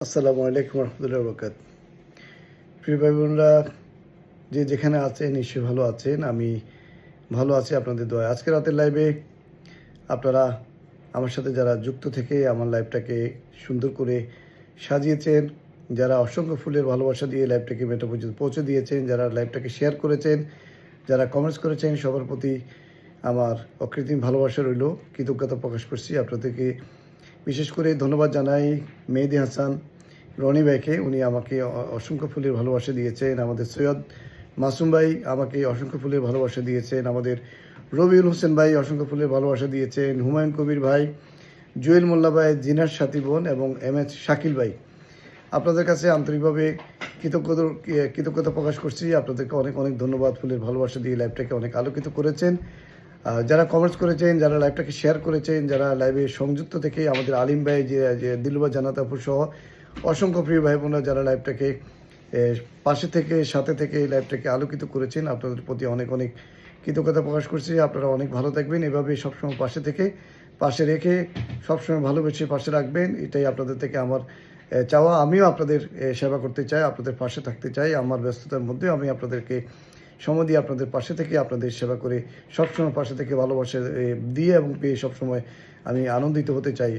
আসসালামু আলাইকুম রহমতুল্লাহ বরকাত। প্রিয় ভাই বোনরা, যে যেখানে আছেন নিশ্চয়ই ভালো আছেন। আমি ভালো আছি আপনাদের দোয়ায়। আজকে রাতের লাইভে আপনারা আমার সাথে যারা যুক্ত থেকে আমার লাইভটাকে সুন্দর করে সাজিয়েছেন, যারা অসংখ্য ফুলের ভালোবাসা দিয়ে লাইভটাকে মেটা পর্যন্ত পৌঁছে দিয়েছেন, যারা লাইভটাকে শেয়ার করেছেন, যারা কমেন্টস করেছেন, সবার প্রতি আমার অকৃত্রিম ভালোবাসা রইল। কৃতজ্ঞতা প্রকাশ করছি আপনাদেরকে। বিশেষ করে ধন্যবাদ জানাই মেহেদী হাসান রনি ভাইকে। উনি আমাকে অসংখ্য ফুলের ভালোবাসা দিয়েছেন। আমাদের সৈয়দ মাসুম ভাই আমাকে অসংখ্য ফুলের ভালোবাসা দিয়েছেন। আমাদের রবিউল হোসেন ভাই অসংখ্য ফুলের ভালোবাসা দিয়েছেন। হুমায়ুন কবির ভাই, জুয়েল মোল্লা ভাই, জিনার সাথী বোন এবং MS শাকিল ভাই, আপনাদের কাছে আন্তরিকভাবে কৃতজ্ঞতা প্রকাশ করছি। আপনাদেরকে অনেক অনেক ধন্যবাদ। ফুলের ভালোবাসা দিয়ে লাইভটাকে অনেক আলোকিত করেছেন। যারা কমেন্টস করেছেন, যারা লাইভটাকে শেয়ার করেছেন, যারা লাইভে সংযুক্ত থেকে আমাদের আলিম ভাই, যে দিলুবা জান্নাত আপু সহ অসংখ্য প্রিয় ভাই বোনরা যারা লাইভটাকে পাশে থেকে সাথে থেকে এই লাইভটাকে আলোকিত করেছেন, আপনাদের প্রতি অনেক অনেক কৃতজ্ঞতা প্রকাশ করছি। আপনারা অনেক ভালো থাকবেন, এভাবে সবসময় পাশে থেকে পাশে রেখে সবসময় ভালোবেসে পাশে রাখবেন, এটাই আপনাদের থেকে আমার চাওয়া। আমিও আপনাদের সেবা করতে চাই, আপনাদের পাশে থাকতে চাই। আমার ব্যস্ততার মধ্যেও আমি আপনাদেরকে সময় দিয়ে আপনাদের পাশে থেকে আপনাদের সেবা করে সবসময় পাশে থেকে ভালোবাসা দিয়ে এবং পেয়ে সবসময় আমি আনন্দিত হতে চাই।